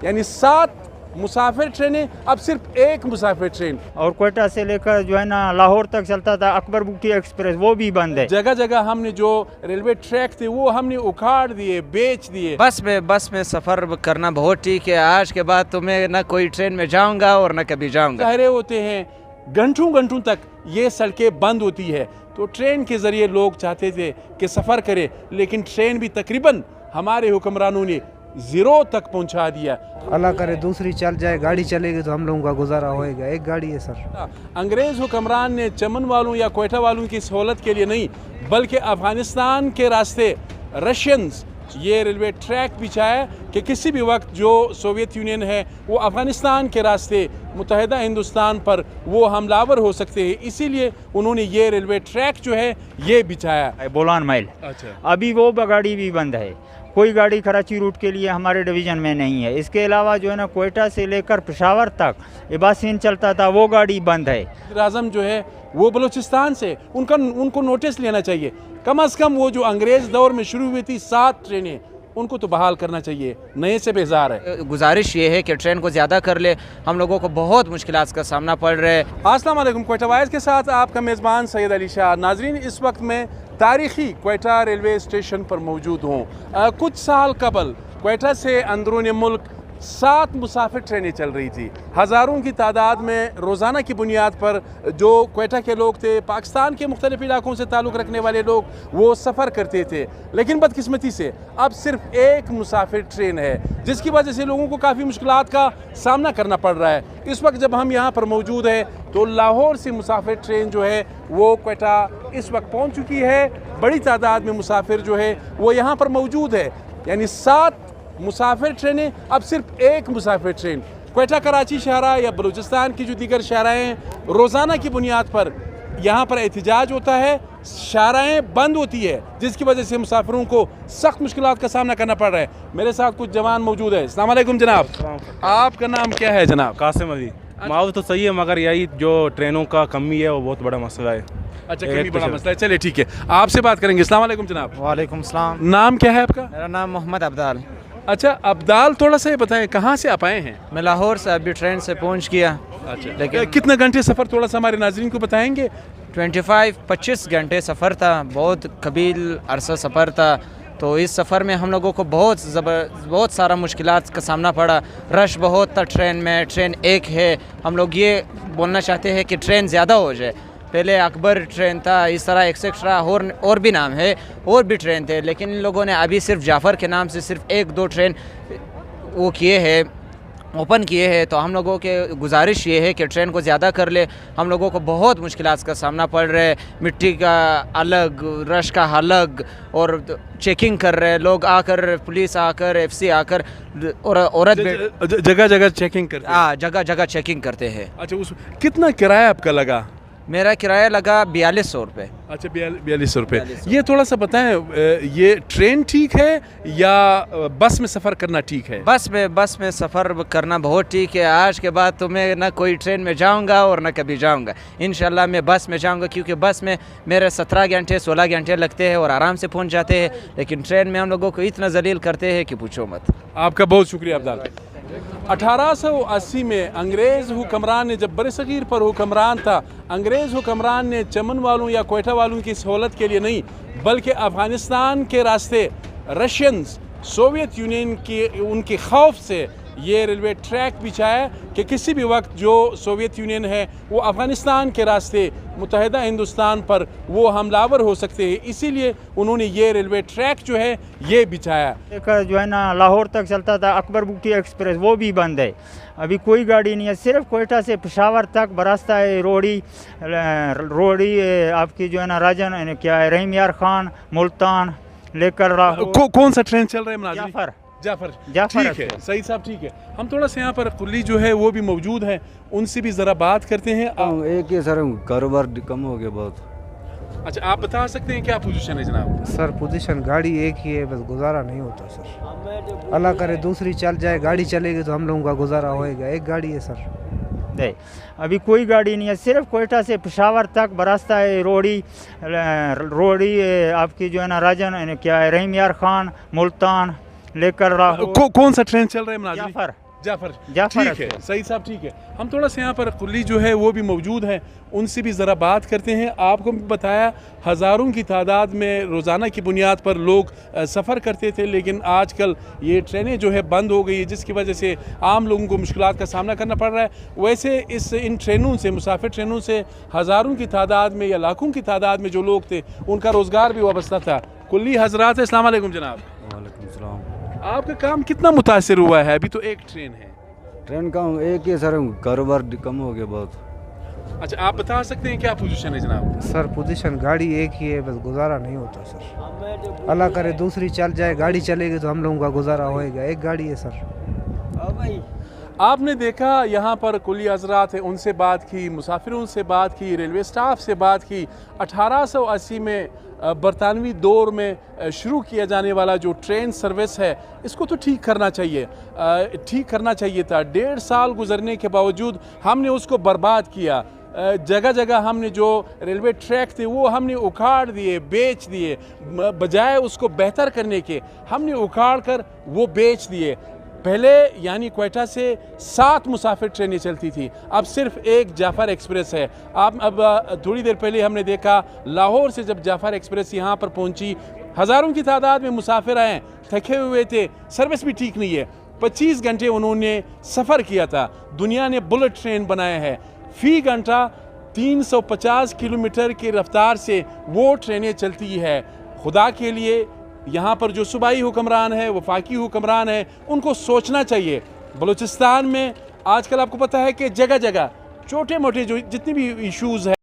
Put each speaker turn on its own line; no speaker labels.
यानी 7 मुसाफिर ट्रेनें, अब सिर्फ एक मुसाफिर ट्रेन।
और कोयटा से लेकर जो है ना लाहौर तक चलता था अकबर बुकी एक्सप्रेस, वो भी बंद है।
जगह जगह हमने जो रेलवे ट्रैक थे वो हमने उखाड़ दिए, बेच दिए।
बस में सफ़र करना बहुत ठीक है। आज के बाद तो मैं ना कोई ट्रेन में जाऊंगा और ना कभी जाऊंगा।
ठहरे होते हैं घंटों घंटों तक, ये सड़कें बंद होती है। तो ट्रेन के ज़रिए लोग चाहते थे कि सफ़र करें, लेकिन ट्रेन भी तकरीबन हमारे हुक्मरानों ने ज़ीरो तक पहुंचा दिया।
अल्लाह करे दूसरी चल जाए, गाड़ी चलेगी तो हम लोगों का गुजारा होएगा। एक गाड़ी है सर।
अंग्रेज़ हुक्मरान ने चमन वालों या कोयटा वालों की सहूलत के लिए नहीं, बल्कि अफ़गानिस्तान के रास्ते रशियंस ये रेलवे ट्रैक बिछाया कि किसी भी वक्त जो सोवियत यूनियन है वो अफ़गानिस्तान के रास्ते मुत्तहिदा हिंदुस्तान पर वो हमलावर हो सकते हैं। इसीलिए उन्होंने ये रेलवे ट्रैक जो है ये बिछाया।
बोलान माइल।
अच्छा,
अभी वो गाड़ी भी बंद है। कोई गाड़ी कराची रूट के लिए हमारे डिवीज़न में नहीं है। इसके अलावा जो है ना कोयटा से लेकर पेशावर तक इबासीन चलता था, वो गाड़ी बंद है।
आज़म जो है वो बलूचिस्तान से, उनको नोटिस लेना चाहिए। कम अज़ कम वो जो अंग्रेज़ दौर में शुरू हुई थी 7 ट्रेनें, उनको तो बहाल करना चाहिए। नए से बेजार है।
गुजारिश ये है कि ट्रेन को ज़्यादा कर ले, हम लोगों को बहुत मुश्किलात का सामना पड़ रहा है।
अस्सलाम वालेकुम, क्वेटा वाइज के साथ आपका मेज़बान सैयद अली शाह। नाजरीन, इस वक्त मैं तारीख़ी क्वेटा रेलवे स्टेशन पर मौजूद हूँ। कुछ साल कबल क्वेटा से अंदरूनी मुल्क 7 मुसाफिर ट्रेनें चल रही थी। हज़ारों की तादाद में रोज़ाना की बुनियाद पर जो क्वेटा के लोग थे, पाकिस्तान के मुख्तलिफ़ इलाकों से ताल्लुक़ रखने वाले लोग, वो सफ़र करते थे। लेकिन बदकिस्मती से अब सिर्फ एक मुसाफिर ट्रेन है, जिसकी वजह से लोगों को काफ़ी मुश्किलात का सामना करना पड़ रहा है। इस वक्त जब हम यहाँ पर मौजूद हैं तो लाहौर से मुसाफिर ट्रेन जो है वो क्वेटा इस वक्त पहुँच चुकी है। बड़ी तादाद में मुसाफिर जो है वो यहाँ पर मौजूद है, यानी 7 मुसाफिर ट्रेनें, अब सिर्फ एक मुसाफिर ट्रेन। क्वेटा कराची शहरा या बलूचिस्तान की जो दीगर शहराएँ हैं, रोज़ाना की बुनियाद पर यहाँ पर एहतजाज होता है, शहराएँ बंद होती है, जिसकी वजह से मुसाफिरों को सख्त मुश्किलात का सामना करना पड़ रहा है। मेरे साथ कुछ जवान मौजूद है। अस्सलाम वालेकुम जनाब, आपका नाम क्या है जनाब?
कासिम अली। माहौल तो सही है, मगर यही जो ट्रेनों का कमी है वो बहुत बड़ा मसला है।
अच्छा, कमी बड़ा मसला है। चलिए ठीक है, आपसे बात करेंगे। अस्सलाम वालेकुम जनाब।
वालेकुम सलाम।
नाम क्या है आपका?
मेरा नाम मोहम्मद अब्दाल।
अच्छा अब्दाल, थोड़ा सा ये बताएं कहाँ से आप आए हैं?
मैं लाहौर से अभी ट्रेन से पहुंच गया।
अच्छा,
लेकिन
कितने घंटे सफ़र, थोड़ा सा हमारे नाज़रीन को बताएंगे?
25 घंटे सफ़र था, बहुत कबील अरसा सफ़र था। तो इस सफ़र में हम लोगों को बहुत सारा मुश्किलात का सामना पड़ा। रश बहुत था ट्रेन में, ट्रेन एक है। हम लोग ये बोलना चाहते हैं कि ट्रेन ज़्यादा हो जाए। पहले अकबर ट्रेन था, इस तरह एक्सेट्रा और भी नाम है, और भी ट्रेन थे, लेकिन इन लोगों ने अभी सिर्फ जाफ़र के नाम से सिर्फ 1-2 ट्रेन वो किए हैं, ओपन किए हैं। तो हम लोगों के गुजारिश ये है कि ट्रेन को ज़्यादा कर ले। हम लोगों को बहुत मुश्किलात का सामना पड़ रहा है। मिट्टी का अलग, रश का अलग, और चेकिंग कर रहे हैं लोग आकर, पुलिस आकर, FC आकर, और औरत
जगह जगह चेकिंग करते हैं।
हाँ, जगह जगह चेकिंग करते हैं।
अच्छा, उस कितना किराया आपका लगा?
मेरा किराया लगा 4200 रुपये।
अच्छा, 4200 रुपये। ये थोड़ा सा बताएं, ये ट्रेन ठीक है या बस में सफ़र करना ठीक है?
बस में सफ़र करना बहुत ठीक है। आज के बाद तो मैं ना कोई ट्रेन में जाऊंगा और ना कभी जाऊंगा। इंशाल्लाह मैं बस में जाऊंगा, क्योंकि बस में मेरे 17 घंटे 16 घंटे लगते हैं और आराम से पहुंच जाते हैं। लेकिन ट्रेन में हम लोगों को इतना जलील करते हैं कि पूछो मत।
आपका बहुत शुक्रिया अब्दाल। 1880 में अंग्रेज़ हुक्मरान ने, जब बरसगीर पर हुक्मरान था, अंग्रेज़ हुक्मरान ने चमन वालों या कोयटा वालों की सहूलत के लिए नहीं, बल्कि अफ़गानिस्तान के रास्ते रशियंस, सोवियत यूनियन के उनके खौफ से ये रेलवे ट्रैक बिछाया कि किसी भी वक्त जो सोवियत यूनियन है वो अफ़गानिस्तान के रास्ते मुत्तहिदा हिंदुस्तान पर वो हमलावर हो सकते हैं। इसीलिए उन्होंने ये रेलवे ट्रैक जो है ये बिछाया।
एक जो है ना लाहौर तक चलता था अकबर बुकी एक्सप्रेस, वो भी बंद है। अभी कोई गाड़ी नहीं है। सिर्फ कोयटा से पेशावर तक बरास्ता है रोड़ी आपकी जो है ना राजन क्या है, रहीम यार खान, मुल्तान लेकर
कौन सा ट्रेन चल रहा है? जाफर। ठीक है, सही साहब, ठीक है। हम थोड़ा सा यहाँ पर कुल्ली जो है वो भी मौजूद है, उनसे भी ज़रा बात करते हैं।
एक ही सर, कारोबार कम हो गया बहुत।
अच्छा, आप बता सकते हैं क्या पोजीशन है जनाब?
सर पोजीशन गाड़ी एक ही है, बस गुजारा नहीं होता सर। अल्लाह करे दूसरी चल जाए, गाड़ी चलेगी तो हम लोगों का गुजारा होएगा। एक गाड़ी है सर।
अभी कोई गाड़ी नहीं है। सिर्फ कोयटा से पेशावर तक बरास्ता है रोड़ी आपकी जो है ना राजन क्या है, रहीम यार खान, मुल्तान लेकर
कौन सा ट्रेन चल रहा है? जाफर
जाफर
ठीक है,
अख्तर।
सही साहब ठीक है। हम थोड़ा सा यहाँ पर कुल्ली जो है वो भी मौजूद हैं, उनसे भी ज़रा बात करते हैं। आपको भी बताया हज़ारों की तादाद में रोज़ाना की बुनियाद पर लोग सफ़र करते थे, लेकिन आजकल ये ट्रेनें जो है बंद हो गई है, जिसकी वजह से आम लोगों को मुश्किलात का सामना करना पड़ रहा है। वैसे इन ट्रेनों से, मुसाफिर ट्रेनों से हज़ारों की तादाद में या लाखों की तादाद में जो लोग थे उनका रोज़गार भी वाबस्ता था। कुल्ली हजरात, अस्सलाम वालेकुम जनाब,
वालेकुम सलाम।
आपका काम कितना मुतासर हुआ है? अभी तो एक ट्रेन है।
ट्रेन का एक ही सर, कारोबार कम हो गया बहुत।
अच्छा, आप बता सकते हैं क्या पोजीशन है जनाब?
सर पोजीशन गाड़ी एक ही है, बस गुजारा नहीं होता सर। अल्लाह करे दूसरी चल जाए, गाड़ी चलेगी तो हम लोगों का गुजारा होएगा। एक गाड़ी है सर।
आपने देखा यहाँ पर कुली हजरात है, उनसे बात की, मुसाफिरों से बात की, रेलवे स्टाफ से बात की। 1880 में बरतानवी दौर में शुरू किया जाने वाला जो ट्रेन सर्विस है, इसको तो ठीक करना चाहिए, ठीक करना चाहिए था। 1.5 साल गुजरने के बावजूद हमने उसको बर्बाद किया। जगह जगह हमने जो रेलवे ट्रैक थे वो हमने उखाड़ दिए, बेच दिए। बजाय उसको बेहतर करने के हमने उखाड़ कर वो बेच दिए। पहले यानी क्वेटा से 7 मुसाफिर ट्रेनें चलती थी, अब सिर्फ एक जाफर एक्सप्रेस है। अब थोड़ी देर पहले हमने देखा लाहौर से जब जाफर एक्सप्रेस यहाँ पर पहुँची, हज़ारों की तादाद में मुसाफिर आए, थके हुए थे, सर्विस भी ठीक नहीं है। 25 घंटे उन्होंने सफ़र किया था। दुनिया ने बुलेट ट्रेन बनाया है, फ़ी घंटा 350 किलोमीटर की रफ्तार से वो ट्रेनें चलती है। खुदा के लिए यहाँ पर जो सूबाई हुक्मरान है, वफाकी हुक्मरान है, उनको सोचना चाहिए। बलूचिस्तान में आजकल आपको पता है कि जगह जगह छोटे मोटे जो जितने भी इशूज़ हैं